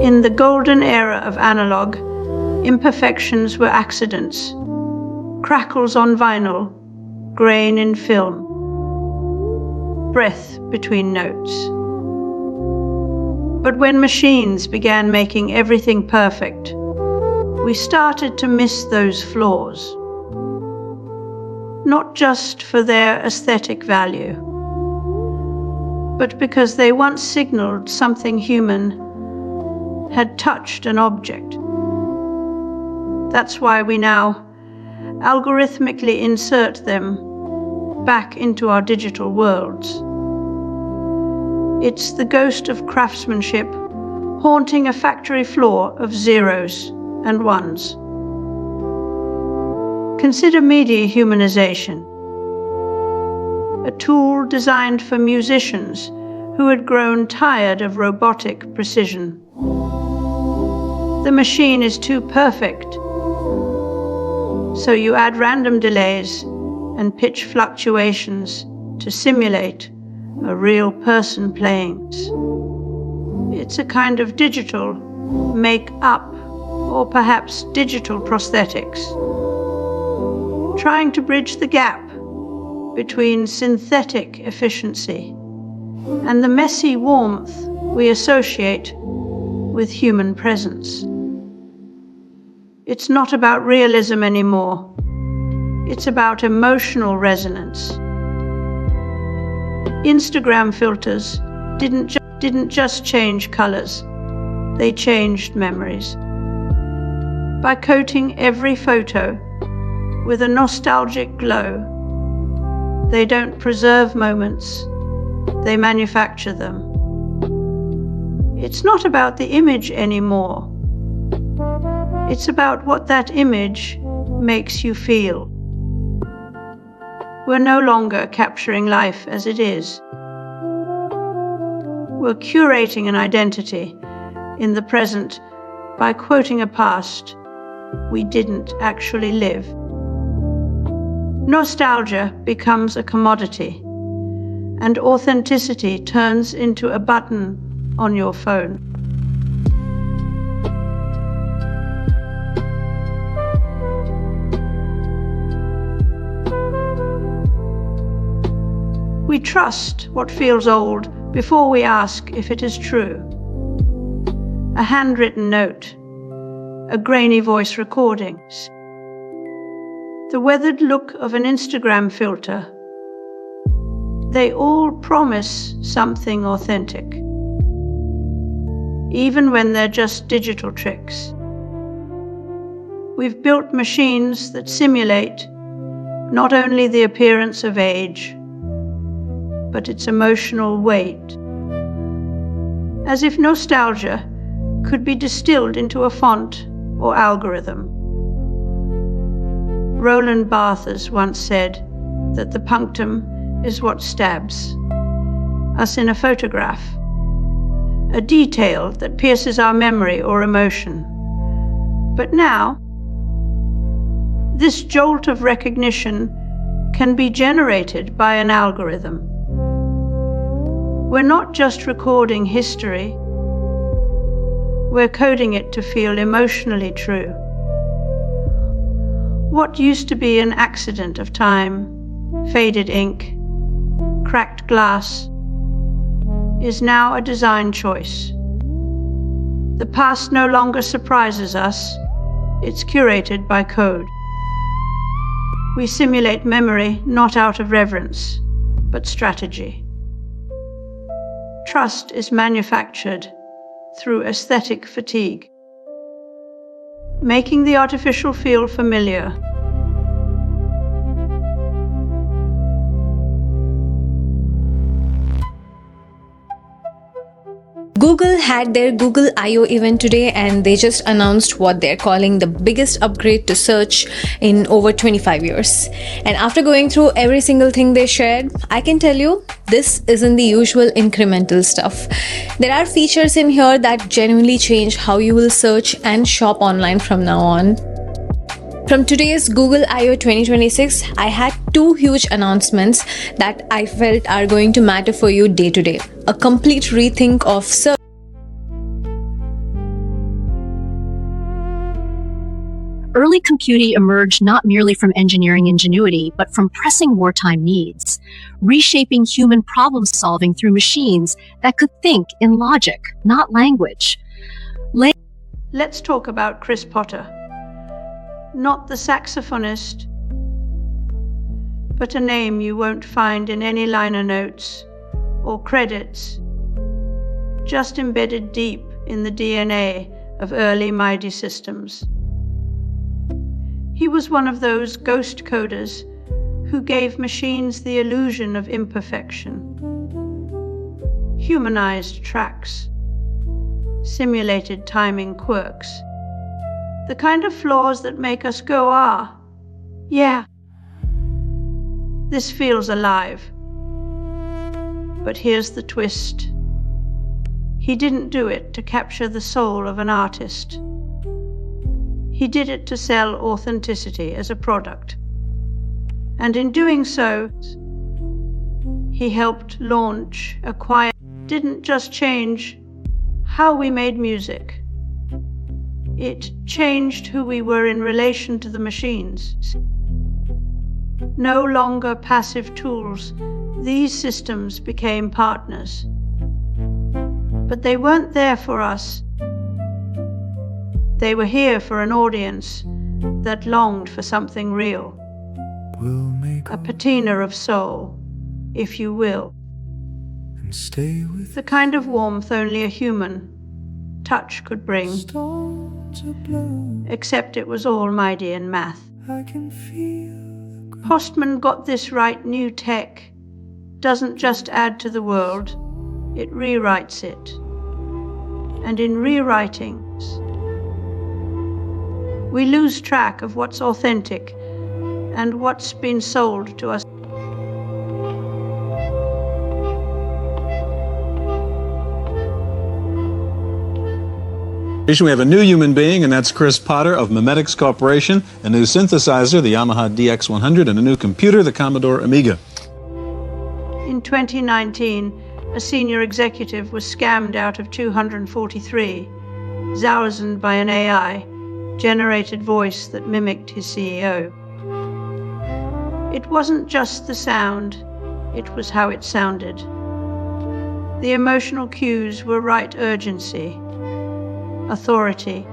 In the golden era of analog, imperfections were accidents, crackles on vinyl, grain in film, breath between notes. But when machines began making everything perfect, we started to miss those flaws, not just for their aesthetic value, but because they once signaled something human had touched an object. That's why we now algorithmically insert them back into our digital worlds. It's the ghost of craftsmanship haunting a factory floor of zeros and ones. Consider media humanization, a tool designed for musicians who had grown tired of robotic precision. The machine is too perfect, so you add random delays and pitch fluctuations to simulate a real person playing. It's a kind of digital make-up, or perhaps digital prosthetics, trying to bridge the gap between synthetic efficiency and the messy warmth we associate with human presence. It's not about realism anymore. It's about emotional resonance. Instagram filters didn't just change colors, they changed memories. By coating every photo with a nostalgic glow, they don't preserve moments, they manufacture them. It's not about the image anymore. It's about what that image makes you feel. We're no longer capturing life as it is. We're curating an identity in the present by quoting a past we didn't actually live. Nostalgia becomes a commodity, and authenticity turns into a button on your phone. We trust what feels old before we ask if it is true. A handwritten note, a grainy voice recordings, the weathered look of an Instagram filter, they all promise something authentic, even when they're just digital tricks. We've built machines that simulate not only the appearance of age, but its emotional weight, as if nostalgia could be distilled into a font or algorithm. Roland Barthes once said that the punctum is what stabs us in a photograph, a detail that pierces our memory or emotion. But now, this jolt of recognition can be generated by an algorithm. We're not just recording history, we're coding it to feel emotionally true. What used to be an accident of time, faded ink, cracked glass, is now a design choice. The past no longer surprises us, it's curated by code. We simulate memory not out of reverence, but strategy. Trust is manufactured through aesthetic fatigue, making the artificial feel familiar. Google had their Google I/O event today, and they just announced what they're calling the biggest upgrade to search in over 25 years. And after going through every single thing they shared, I can tell you this isn't the usual incremental stuff. There are features in here that genuinely change how you will search and shop online from now on. From today's Google I/O 2026, I had two huge announcements that I felt are going to matter for you day to day. A complete rethink of search early computing emerged not merely from engineering ingenuity, but from pressing wartime needs, reshaping human problem-solving through machines that could think in logic, not language. Let's talk about Chris Potter. Not the saxophonist, but a name you won't find in any liner notes or credits, just embedded deep in the DNA of early MIDI systems. He was one of those ghost coders who gave machines the illusion of imperfection, humanized tracks, simulated timing quirks, the kind of flaws that make us go, ah, yeah, this feels alive. But here's the twist. He didn't do it to capture the soul of an artist. He did it to sell authenticity as a product. And in doing so, he helped launch a quiet, didn't just change how we made music. It changed who we were in relation to the machines. No longer passive tools, these systems became partners. But they weren't there for us. They were here for an audience that longed for something real. A patina of soul, if you will. And stay with The kind of warmth only a human touch could bring. Except it was all MIDI and math. I can feel Postman got this right. New tech doesn't just add to the world, it rewrites it. And in rewriting, we lose track of what's authentic and what's been sold to us. We have a new human being, and that's Chris Potter of Memetics Corporation, a new synthesizer, the Yamaha DX100, and a new computer, the Commodore Amiga. In 2019, a senior executive was scammed out of 243, thousand by an AI-generated voice that mimicked his CEO. It wasn't just the sound, it was how it sounded. The emotional cues were right: urgency, authority,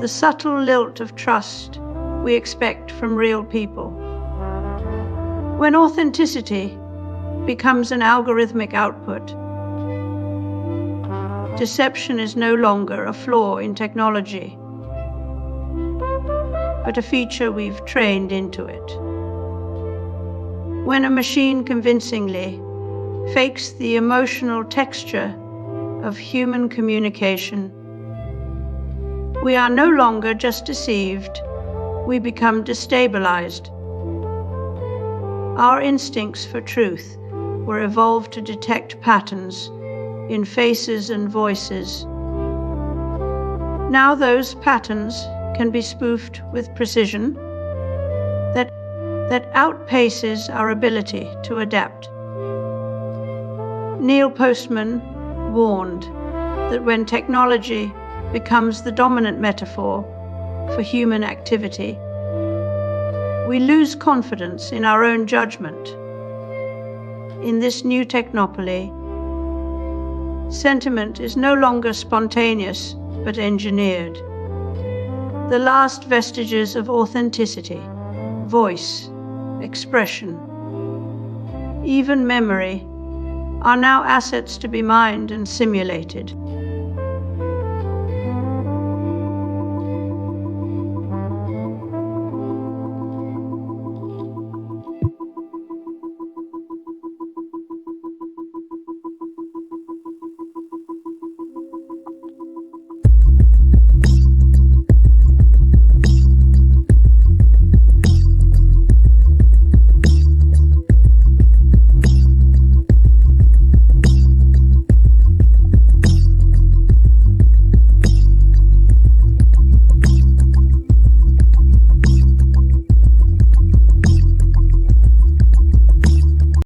the subtle lilt of trust we expect from real people. When authenticity becomes an algorithmic output, deception is no longer a flaw in technology, but a feature we've trained into it. When a machine convincingly fakes the emotional texture of human communication, we are no longer just deceived, we become destabilized. Our instincts for truth were evolved to detect patterns in faces and voices. Now those patterns can be spoofed with precision that outpaces our ability to adapt. Neil Postman warned that when technology becomes the dominant metaphor for human activity, we lose confidence in our own judgment. In this new technopoly, sentiment is no longer spontaneous but engineered. The last vestiges of authenticity, voice, expression, even memory, are now assets to be mined and simulated.